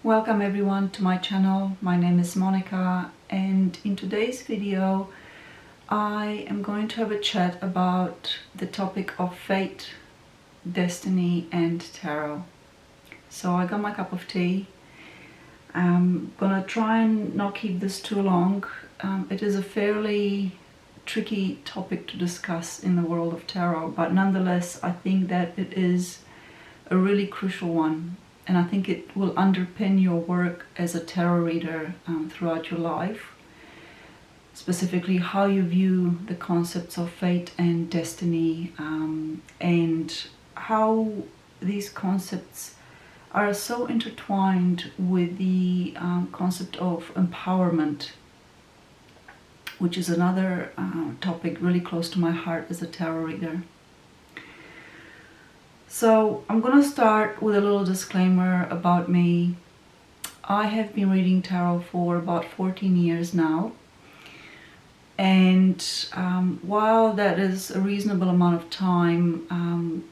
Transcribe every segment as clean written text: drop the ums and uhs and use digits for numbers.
Welcome everyone to my channel. My name is Monica, and in today's video I am going to have a chat about the topic of fate, destiny and tarot. So I got my cup of tea. I'm gonna try and not keep this too long. It is a fairly tricky topic to discuss in the world of tarot, but nonetheless I think that it is a really crucial one. And I think it will underpin your work as a tarot reader throughout your life. Specifically, how you view the concepts of fate and destiny, and how these concepts are so intertwined with the concept of empowerment, which is another topic really close to my heart as a tarot reader. So I'm going to start with a little disclaimer about me. I have been reading tarot for about 14 years now, and while that is a reasonable amount of time,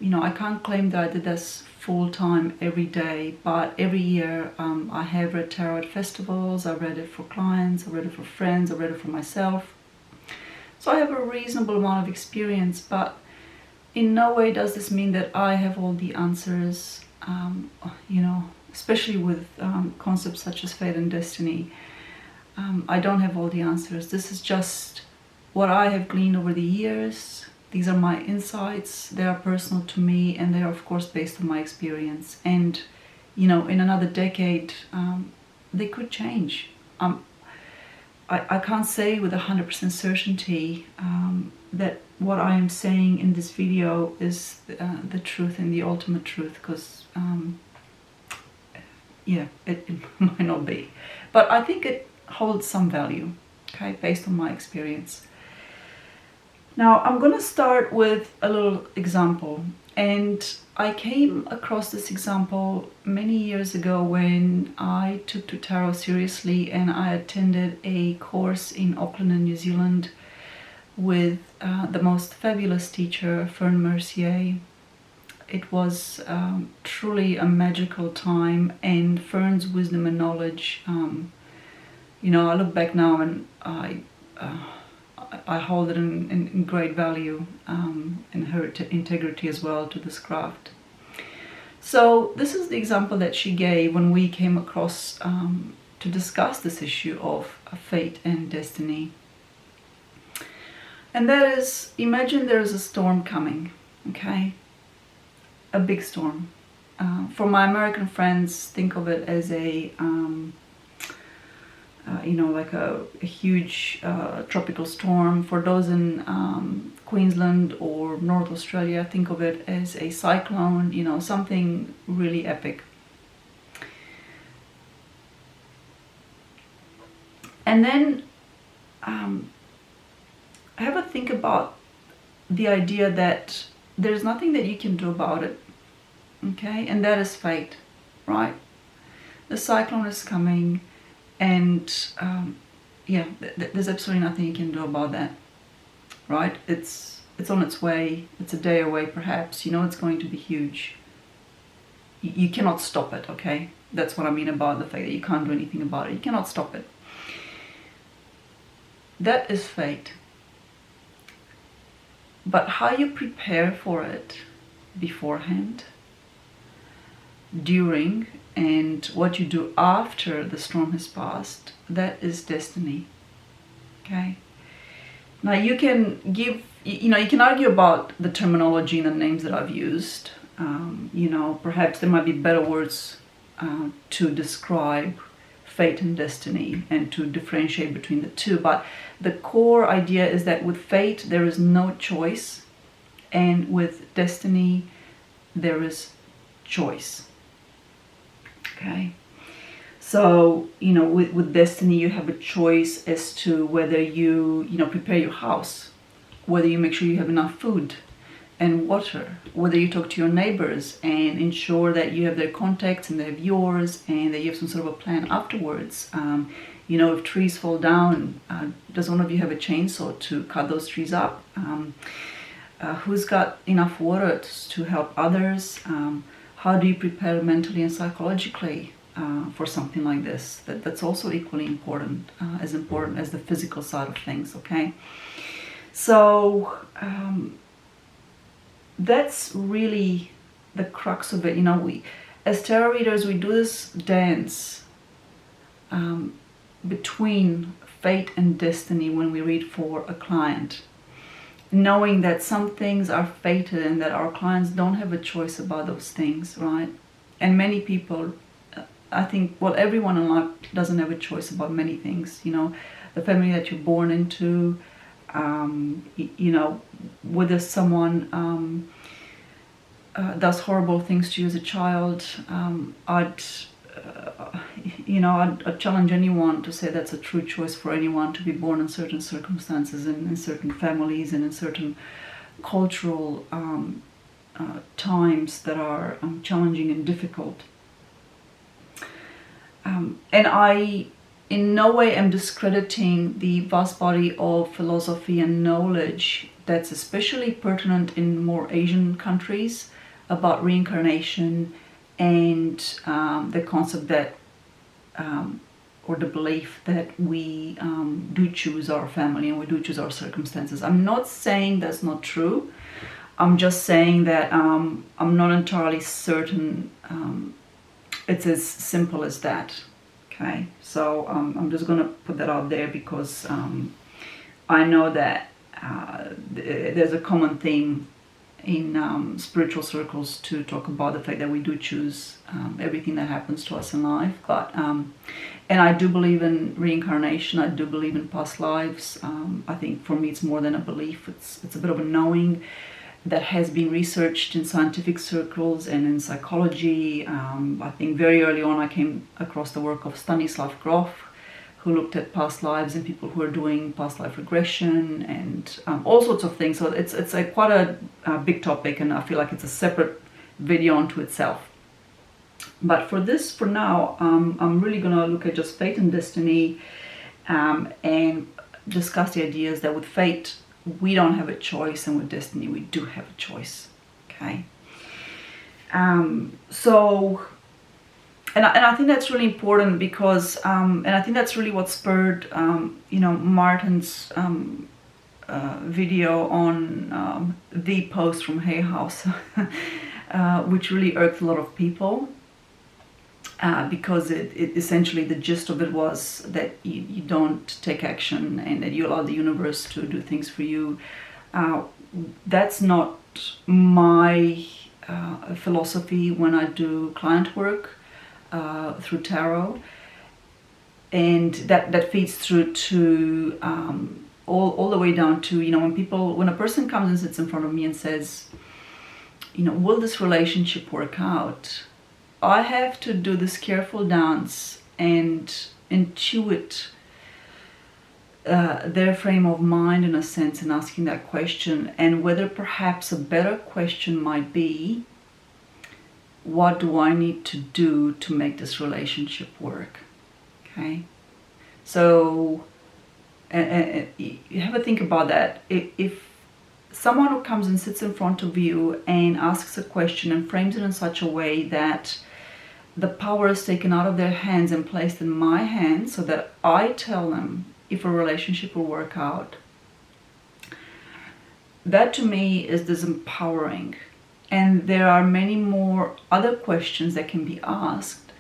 I can't claim that I did this full time every day, but every year I have read tarot at festivals. I read it for clients, I read it for friends, I read it for myself. So I have a reasonable amount of experience, but in no way does this mean that I have all the answers, especially with concepts such as fate and destiny. I don't have all the answers. This is just what I have gleaned over the years. These are my insights. They are personal to me, and they are of course based on my experience. And in another decade, they could change. I can't say with 100% certainty that what I am saying in this video is the truth and the ultimate truth, because it might not be. But I think it holds some value, okay, based on my experience. Now I'm going to start with a little example, and I came across this example many years ago when I took to tarot seriously, and I attended a course in Auckland in New Zealand with the most fabulous teacher, Fern Mercier. It was truly a magical time, and Fern's wisdom and knowledge, I look back now and I hold it in great value, and her integrity as well to this craft. So this is the example that she gave when we came across to discuss this issue of fate and destiny. And that is, imagine there is a storm coming, okay? A big storm. For my American friends, think of it as like a huge tropical storm. For those in Queensland or North Australia, think of it as a cyclone, something really epic. And then have a think about the idea that there's nothing that you can do about it, okay? And that is fate, right? The cyclone is coming, and there's absolutely nothing you can do about that, right? It's on its way. It's a day away, perhaps. It's going to be huge. You cannot stop it, okay? That's what I mean about the fact that you can't do anything about it. You cannot stop it. That is fate. But how you prepare for it beforehand, during, and what you do after the storm has passed, that is destiny, okay? Now you can you can argue about the terminology and the names that I've used. Perhaps there might be better words to describe fate and destiny and to differentiate between the two, but the core idea is that with fate there is no choice, and with destiny there is choice, okay? So with destiny you have a choice as to whether you prepare your house, whether you make sure you have enough food and water, whether you talk to your neighbors and ensure that you have their contacts and they have yours, and that you have some sort of a plan afterwards. If trees fall down, does one of you have a chainsaw to cut those trees up? Who's got enough water to help others? How do you prepare mentally and psychologically for something like this. That's also equally important as the physical side of things. Okay, so that's really the crux of it. You know, we as tarot readers, we do this dance between fate and destiny when we read for a client, knowing that some things are fated and that our clients don't have a choice about those things, right? And many people, I think, well, everyone in life doesn't have a choice about many things. You know, the family that you're born into, you know, whether someone does horrible things to you as a child. I'd challenge anyone to say that's a true choice for anyone to be born in certain circumstances and in certain families and in certain cultural times that are challenging and difficult. And I in no way am discrediting the vast body of philosophy and knowledge that's especially pertinent in more Asian countries about reincarnation and the concept that or the belief that we do choose our family and we do choose our circumstances. I'm not saying that's not true. I'm just saying that I'm not entirely certain it's as simple as that. Okay, so I'm just going to put that out there because I know that there's a common theme in spiritual circles to talk about the fact that we do choose everything that happens to us in life. But and I do believe in reincarnation. I do believe in past lives. I think for me it's more than a belief. It's a bit of a knowing that has been researched in scientific circles and in psychology. I think very early on I came across the work of Stanislav Grof, who looked at past lives and people who are doing past life regression and all sorts of things. So it's quite a big topic, and I feel like it's a separate video unto itself. But for now, I'm really going to look at just fate and destiny and discuss the ideas that with fate, we don't have a choice, and with destiny, we do have a choice. Okay. And I think that's really important because, and I think that's really what spurred, Martin's video on the post from Hay House, which really irked a lot of people, because it essentially, the gist of it was that you don't take action and that you allow the universe to do things for you. That's not my philosophy when I do client work through tarot, and that feeds through to all the way down to, when a person comes and sits in front of me and says, will this relationship work out? I have to do this careful dance and intuit their frame of mind, in a sense, in asking that question, and whether perhaps a better question might be, what do I need to do to make this relationship work? Okay, so you have to think about that. If someone who comes and sits in front of you and asks a question and frames it in such a way that the power is taken out of their hands and placed in my hands so that I tell them if a relationship will work out, that to me is disempowering. And there are many more other questions that can be asked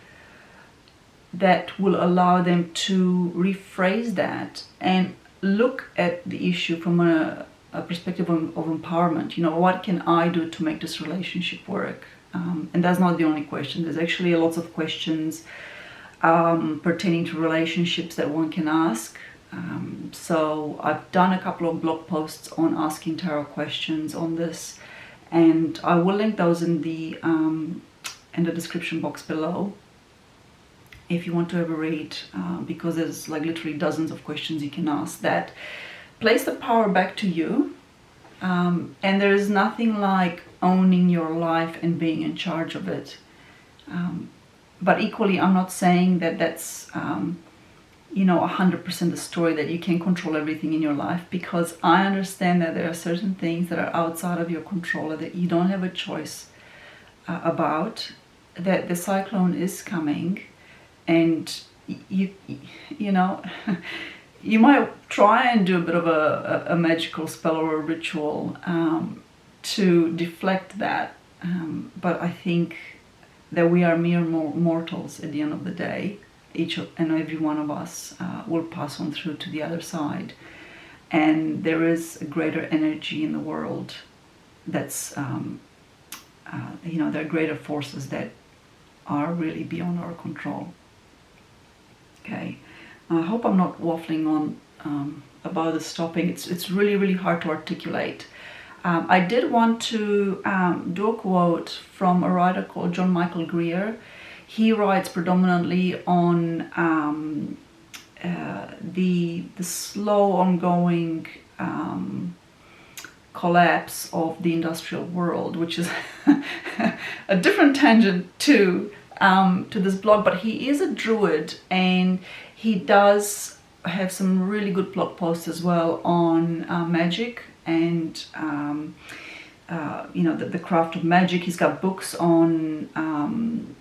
that will allow them to rephrase that and look at the issue from a perspective of empowerment. What can I do to make this relationship work? And that's not the only question. There's actually lots of questions pertaining to relationships that one can ask. So I've done a couple of blog posts on asking tarot questions on this, and I will link those in the description box below if you want to have a read, because there's like literally dozens of questions you can ask that place the power back to you. And there is nothing like owning your life and being in charge of it. But equally, I'm not saying that that's 100% the story, that you can control everything in your life, because I understand that there are certain things that are outside of your control that you don't have a choice about, that the cyclone is coming, and you know, you might try and do a bit of a magical spell or a ritual to deflect that, but I think that we are mere mortals at the end of the day. Each and every one of us will pass on through to the other side, and there is a greater energy in the world that's you know, there are greater forces that are really beyond our control. Okay, I hope I'm not waffling on about this topic. It's really hard to articulate. I did want to do a quote from a writer called John Michael Greer. He writes predominantly on the slow ongoing collapse of the industrial world, which is a different tangent to this blog. But he is a druid, and he does have some really good blog posts as well on magic and you know, the craft of magic. He's got books on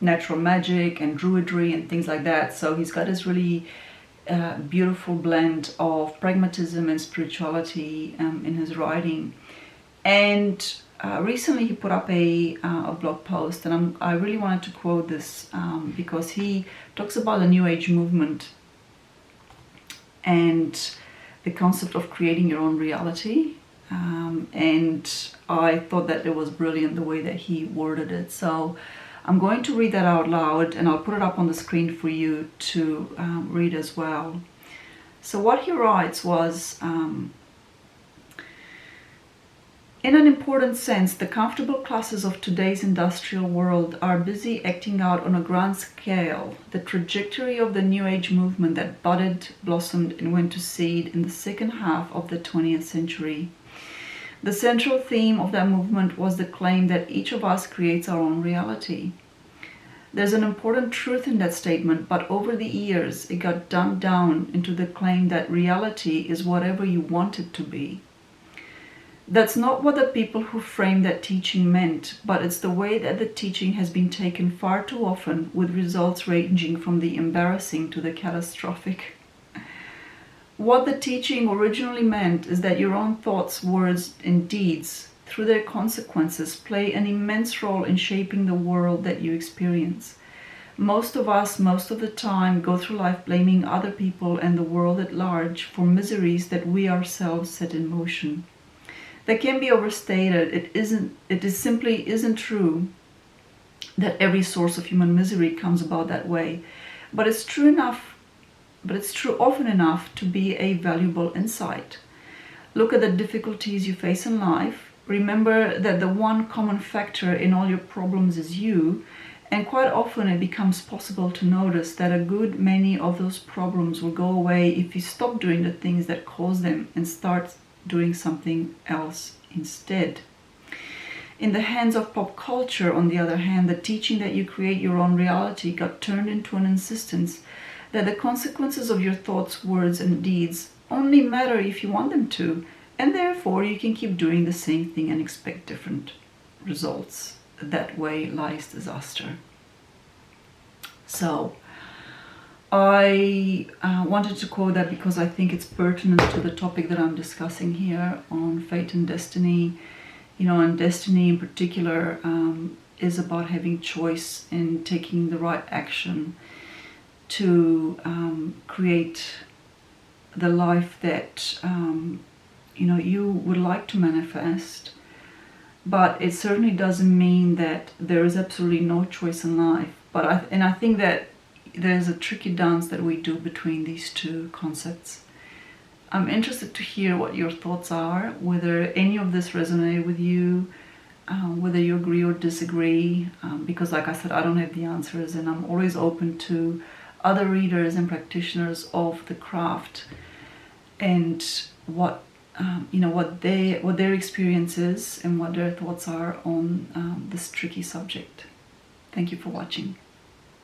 natural magic and druidry and things like that. So he's got this really beautiful blend of pragmatism and spirituality in his writing. And recently he put up a blog post, and I really wanted to quote this because he talks about the New Age movement and the concept of creating your own reality. And I thought that it was brilliant the way that he worded it. So I'm going to read that out loud, and I'll put it up on the screen for you to read as well. So what he writes was, in an important sense, the comfortable classes of today's industrial world are busy acting out on a grand scale the trajectory of the New Age movement that budded, blossomed, and went to seed in the second half of the 20th century. The central theme of that movement was the claim that each of us creates our own reality. There's an important truth in that statement, but over the years it got dumbed down into the claim that reality is whatever you want it to be. That's not what the people who framed that teaching meant, but it's the way that the teaching has been taken far too often, with results ranging from the embarrassing to the catastrophic. What the teaching originally meant is that your own thoughts, words, and deeds, through their consequences, play an immense role in shaping the world that you experience. Most of us, most of the time, go through life blaming other people and the world at large for miseries that we ourselves set in motion. That can be overstated. It simply isn't true that every source of human misery comes about that way. But it's true often enough to be a valuable insight. Look at the difficulties you face in life. Remember that the one common factor in all your problems is you, and quite often it becomes possible to notice that a good many of those problems will go away if you stop doing the things that cause them and start doing something else instead. In the hands of pop culture, on the other hand, the teaching that you create your own reality got turned into an insistence that the consequences of your thoughts, words, and deeds only matter if you want them to, and therefore you can keep doing the same thing and expect different results. That way lies disaster. So I wanted to quote that because I think it's pertinent to the topic that I'm discussing here on fate and destiny. You know, and destiny in particular is about having choice and taking the right action to create the life that you know, you would like to manifest. But it certainly doesn't mean that there is absolutely no choice in life. But I think that there's a tricky dance that we do between these two concepts. I'm interested to hear what your thoughts are, whether any of this resonated with you, whether you agree or disagree, because like I said, I don't have the answers, and I'm always open to other readers and practitioners of the craft and what you know, what their experience is and what their thoughts are on this tricky subject. Thank you for watching.